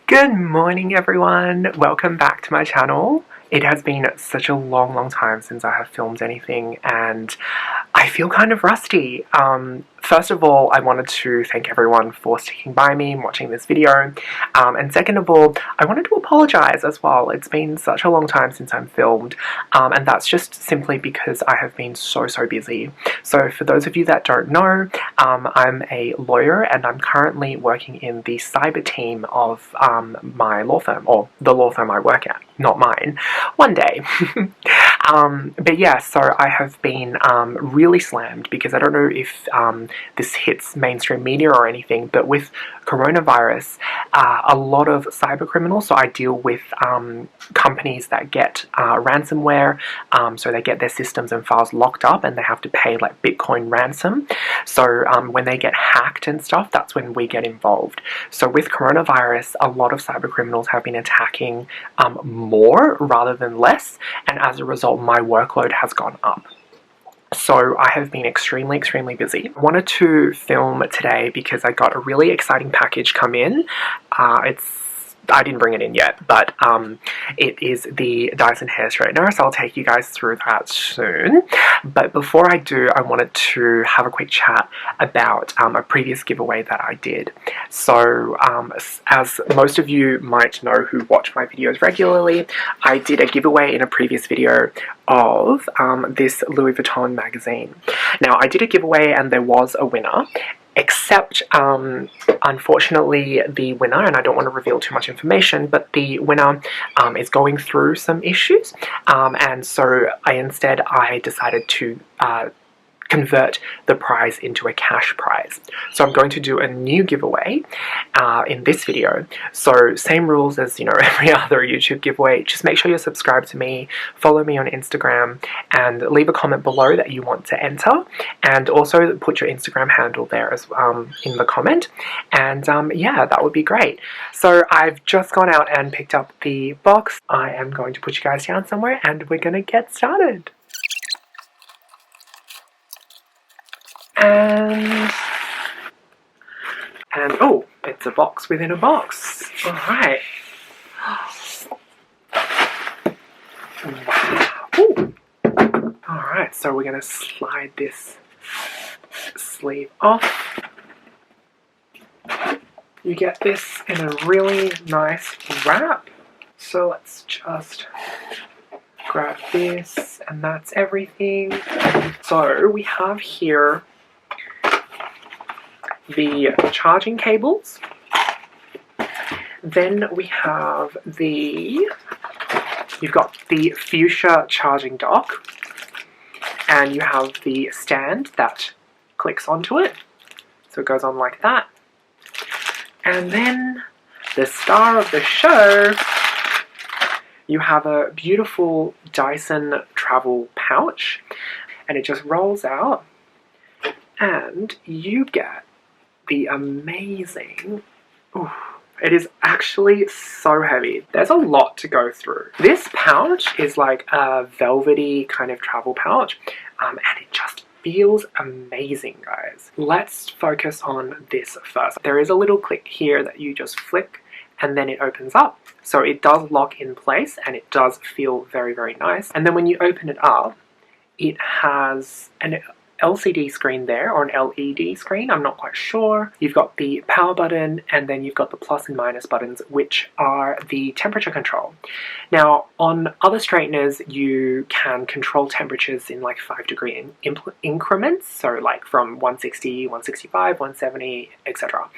Good morning everyone, welcome back to my channel. It has been such a long time since I have filmed anything and I feel kind of rusty. First of all, I wanted to thank everyone for sticking by me and watching this video. And second of all, I wanted to apologise as well. It's been such a long time since I'm filmed, and that's just simply because I have been so busy. So for those of you that don't know, I'm a lawyer and I'm currently working in the cyber team of my law firm, or the law firm I work at, not mine, one day. But yeah, so I have been really slammed because I don't know if this hits mainstream media or anything, but with coronavirus, a lot of cyber criminals, so I deal with companies that get ransomware, so they get their systems and files locked up and they have to pay like Bitcoin ransom. So when they get hacked and stuff, that's when we get involved. So with coronavirus, a lot of cyber criminals have been attacking more rather than less, and as a result my workload has gone up. So I have been extremely busy. I wanted to film today because I got a really exciting package come in. I didn't bring it in yet, but it is the Dyson hair straightener, so I'll take you guys through that soon. But before I do, I wanted to have a quick chat about a previous giveaway that I did. So as most of you might know who watch my videos regularly, I did a giveaway in a previous video of this Louis Vuitton magazine. Now I did a giveaway and there was a winner, except unfortunately the winner, and I don't want to reveal too much information, but the winner is going through some issues, and so I decided to convert the prize into a cash prize. So I'm going to do a new giveaway in this video. So same rules as, you know, every other YouTube giveaway. Just make sure you're subscribed to me, follow me on Instagram, and leave a comment below that you want to enter, and also put your Instagram handle there as in the comment, and yeah, that would be great. So I've just gone out and picked up the box. I am going to put you guys down somewhere and we're gonna get started. And oh, it's a box within a box. Alright. Wow. Alright, so we're going to slide this sleeve off. You get this in a really nice wrap. So let's just grab this, and that's everything. So we have here the charging cables, then we have you've got the fuchsia charging dock, and you have the stand that clicks onto it, so it goes on like that. And then the star of the show, you have a beautiful Dyson travel pouch, and it just rolls out and you get the amazing, ooh, it is actually so heavy. There's a lot to go through. This pouch is like a velvety kind of travel pouch, and it just feels amazing, guys. Let's focus on this first. There is a little click here that you just flick and then it opens up. So it does lock in place and it does feel very nice. And then when you open it up, it has an LCD screen there, or an LED screen, I'm not quite sure. You've got the power button, and then you've got the plus and minus buttons, which are the temperature control. Now, on other straighteners, you can control temperatures in like 5-degree increments, so like from 160, 165, 170, etc.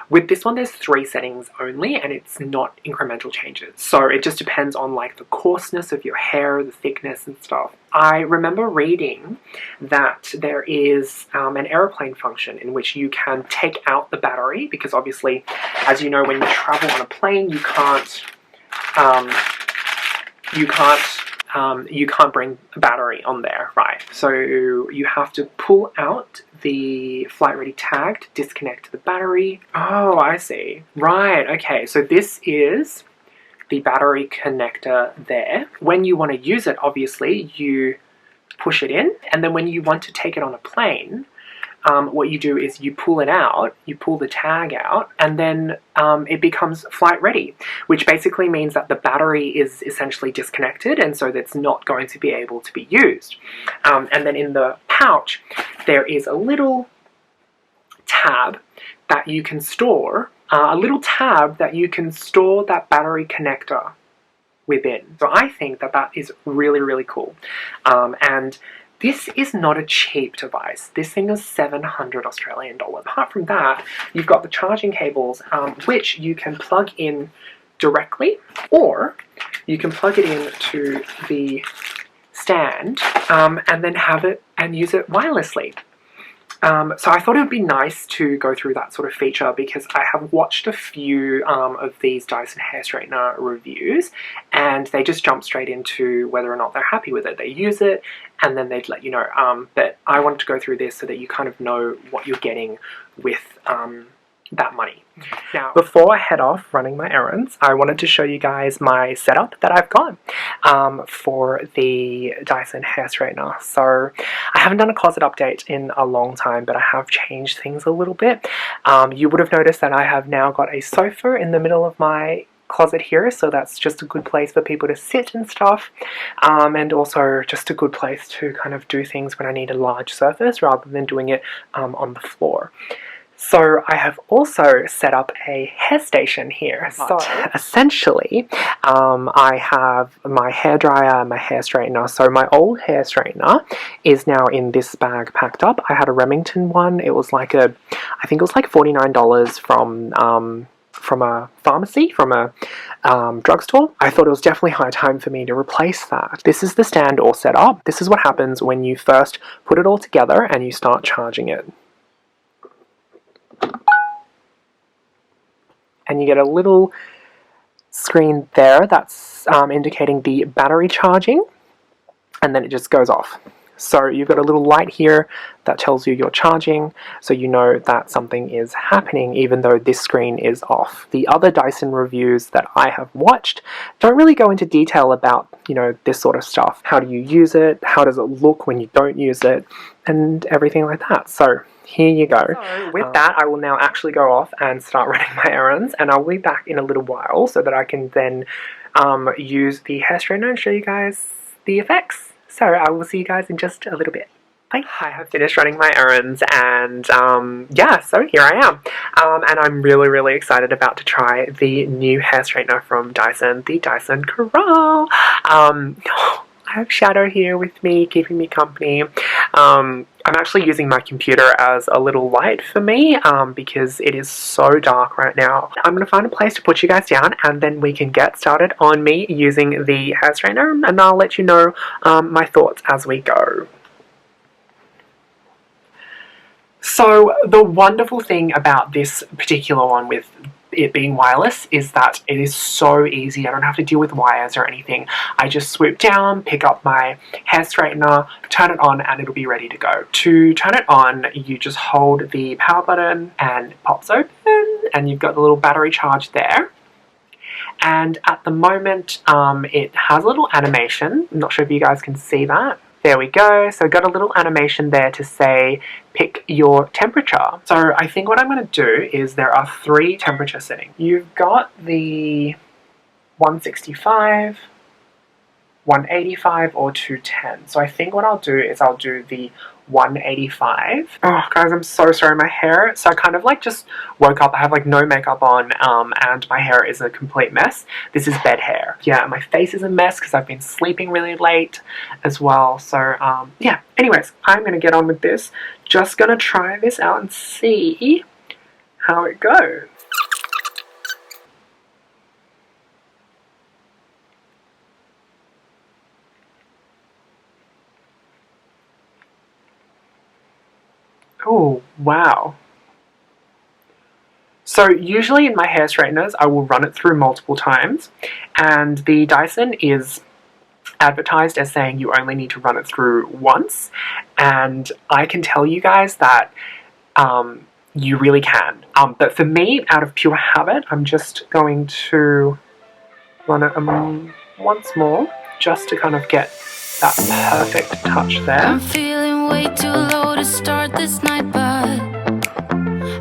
With this one, there's 3 settings only, and it's not incremental changes. So it just depends on like the coarseness of your hair, the thickness and stuff. I remember reading that there is an airplane function in which you can take out the battery, because obviously, as you know, when you travel on a plane, you can't bring a battery on there, right? So you have to pull out the flight ready tag to disconnect the battery. Oh, I see. Right, okay, so this is the battery connector there. When you want to use it, obviously, you push it in, and then when you want to take it on a plane, what you do is you pull it out, you pull the tag out, and then it becomes flight ready, which basically means that the battery is essentially disconnected, and so that's not going to be able to be used. And then in the pouch, there is a little tab that you can store, that battery connector within. So I think that that is really, really cool. And this is not a cheap device. This thing is 700 Australian dollars. Apart from that, you've got the charging cables, which you can plug in directly, or you can plug it in to the stand and then have it and use it wirelessly. So I thought it would be nice to go through that sort of feature, because I have watched a few of these Dyson hair straightener reviews, and they just jump straight into whether or not they're happy with it. They use it and then they'd let you know. But I wanted to go through this so that you kind of know what you're getting with that money. Now, before I head off running my errands, I wanted to show you guys my setup that I've got for the Dyson hair straightener. So I haven't done a closet update in a long time, but I have changed things a little bit. You would have noticed that I have now got a sofa in the middle of my closet here, so that's just a good place for people to sit and stuff, and also just a good place to kind of do things when I need a large surface rather than doing it on the floor. So I have also set up a hair station here. So essentially, I have my hairdryer and my hair straightener. So my old hair straightener is now in this bag packed up. I had a Remington one. It was like I think it was like $49 from a pharmacy, from a drugstore. I thought it was definitely high time for me to replace that. This is the stand all set up. This is what happens when you first put it all together and you start charging it. And you get a little screen there that's indicating the battery charging, and then it just goes off. So you've got a little light here that tells you you're charging, so you know that something is happening even though this screen is off. The other Dyson reviews that I have watched don't really go into detail about, you know, this sort of stuff. How do you use it? How does it look when you don't use it? And everything like that. So here you go. So with that, I will now actually go off and start running my errands, and I'll be back in a little while so that I can then use the hair straightener and show you guys the effects. So I will see you guys in just a little bit. Bye. I have finished running my errands, and yeah, so here I am. And I'm really, really excited about to try the new hair straightener from Dyson, the Dyson Corrale. I have Shadow here with me, keeping me company. I'm actually using my computer as a little light for me because it is so dark right now. I'm going to find a place to put you guys down, and then we can get started on me using the hair straightener, and I'll let you know my thoughts as we go. So the wonderful thing about this particular one with it being wireless is that it is so easy. I don't have to deal with wires or anything. I just swoop down, pick up my hair straightener, turn it on, and it'll be ready to go. To turn it on, you just hold the power button and it pops open, and you've got the little battery charge there. And at the moment, it has a little animation. I'm not sure if you guys can see that. There we go. So got a little animation there to say, pick your temperature. So I think what I'm going to do is there are 3 temperature settings. You've got the 165, 185 or 210. So I think what I'll do is I'll do the 185. Oh guys, I'm so sorry, my hair, so I kind of like just woke up. I have like no makeup on and my hair is a complete mess. This is bed hair. Yeah, my face is a mess because I've been sleeping really late as well. So yeah, anyways, I'm gonna get on with this. Just gonna try this out and see how it goes. Oh, wow. So usually in my hair straighteners, I will run it through multiple times, and the Dyson is advertised as saying you only need to run it through once, and I can tell you guys that you really can. But for me, out of pure habit, I'm just going to run it once more, just to kind of get that perfect touch there. way too low to start this night, but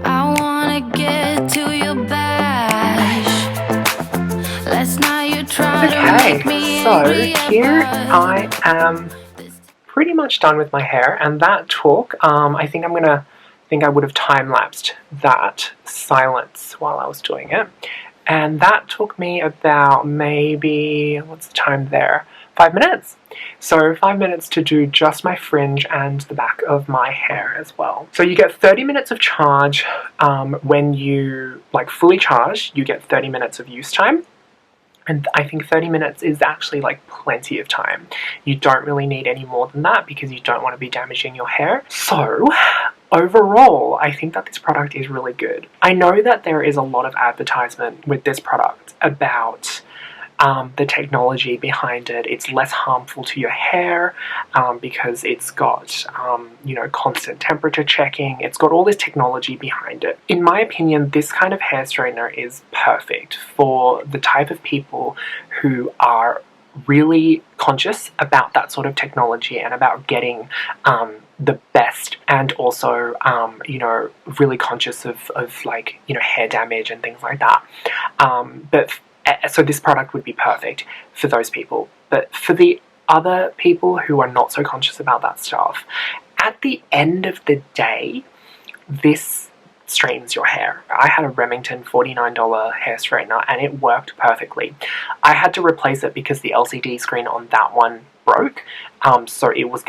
I wanna get to your bash. Last night you tried to make me angry, Here I am pretty much done with my hair, and that took, I think I would have time-lapsed that silence while I was doing it. And that took me about maybe, what's the time there? 5 minutes. So 5 minutes to do just my fringe and the back of my hair as well. So you get 30 minutes of charge. When you fully charge, you get 30 minutes of use time. And I think 30 minutes is actually plenty of time. You don't really need any more than that because you don't want to be damaging your hair. So overall, I think that this product is really good. I know that there is a lot of advertisement with this product about the technology behind it. It's less harmful to your hair because it's got, constant temperature checking. It's got all this technology behind it. In my opinion, this kind of hair straightener is perfect for the type of people who are really conscious about that sort of technology and about getting the best, and also really conscious of hair damage and things like that. So this product would be perfect for those people. But for the other people who are not so conscious about that stuff, at the end of the day, this straightens your hair. I had a Remington $49 hair straightener and it worked perfectly. I had to replace it because the LCD screen on that one broke. So it was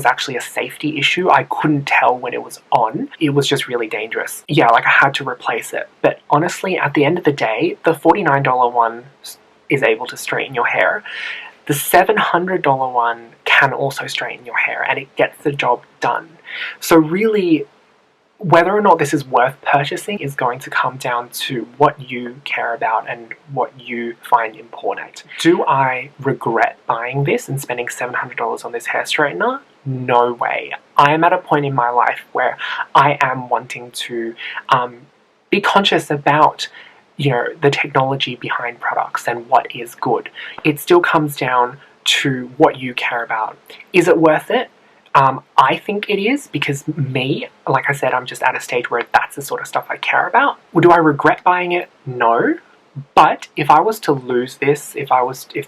actually a safety issue. I couldn't tell when it was on. It was just really dangerous. Yeah, I had to replace it. But honestly, at the end of the day, the $49 one is able to straighten your hair. The $700 one can also straighten your hair, and it gets the job done. So really, whether or not this is worth purchasing is going to come down to what you care about and what you find important. Do I regret buying this and spending $700 on this hair straightener? No way. I am at a point in my life where I am wanting to be conscious about the technology behind products and what is good. It still comes down to what you care about. Is it worth it? I think it is, because me, like I said, I'm just at a stage where that's the sort of stuff I care about. Do I regret buying it? No. But if I was to lose this, if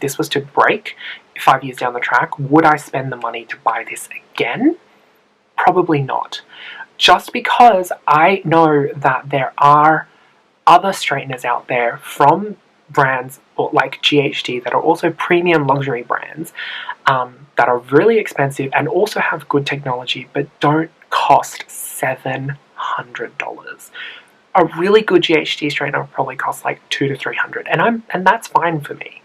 this was to break 5 years down the track, would I spend the money to buy this again? Probably not. Just because I know that there are other straighteners out there from brands like GHD that are also premium luxury brands that are really expensive and also have good technology but don't cost $700. A really good GHD straightener probably costs $200 to $300, and that's fine for me.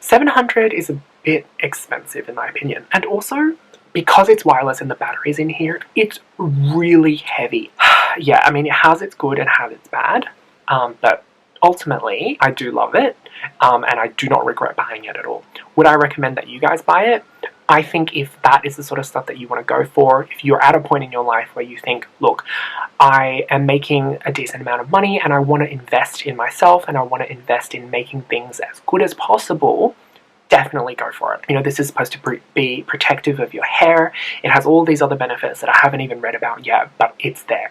$700 is a bit expensive in my opinion, and also because it's wireless and the battery's in here, it's really heavy. Yeah, I mean, it has its good and has its bad, but ultimately, I do love it, and I do not regret buying it at all. Would I recommend that you guys buy it? I think if that is the sort of stuff that you want to go for, if you're at a point in your life where you think, look, I am making a decent amount of money and I want to invest in myself and I want to invest in making things as good as possible, definitely go for it. This is supposed to be protective of your hair. It has all these other benefits that I haven't even read about yet, but it's there.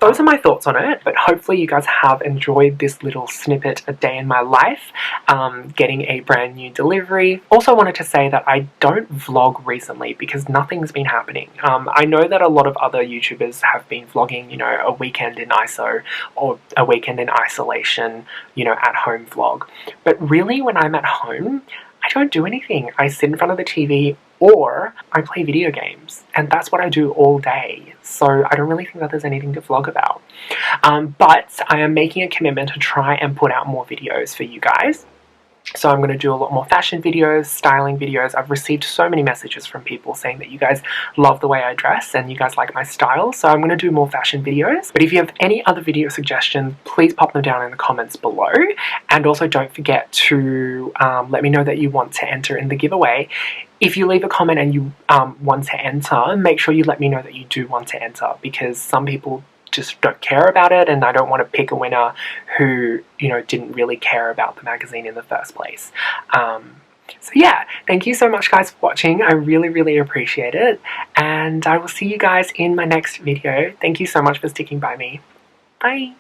Those are my thoughts on it, but hopefully you guys have enjoyed this little snippet, a day in my life, getting a brand new delivery. Also wanted to say that I don't vlog recently because nothing's been happening. I know that a lot of other YouTubers have been vlogging, a weekend in ISO or a weekend in isolation, at home vlog. But really, when I'm at home, I don't do anything. I sit in front of the TV or I play video games, and that's what I do all day. So I don't really think that there's anything to vlog about. But I am making a commitment to try and put out more videos for you guys. So I'm going to do a lot more fashion videos, styling videos. I've received so many messages from people saying that you guys love the way I dress and you guys like my style. So I'm going to do more fashion videos. But if you have any other video suggestions, please pop them down in the comments below. And also don't forget to let me know that you want to enter in the giveaway. If you leave a comment and you want to enter, make sure you let me know that you do want to enter, because some people just don't care about it, and I don't want to pick a winner who, didn't really care about the magazine in the first place. So yeah, thank you so much guys for watching. I really appreciate it. And I will see you guys in my next video. Thank you so much for sticking by me. Bye!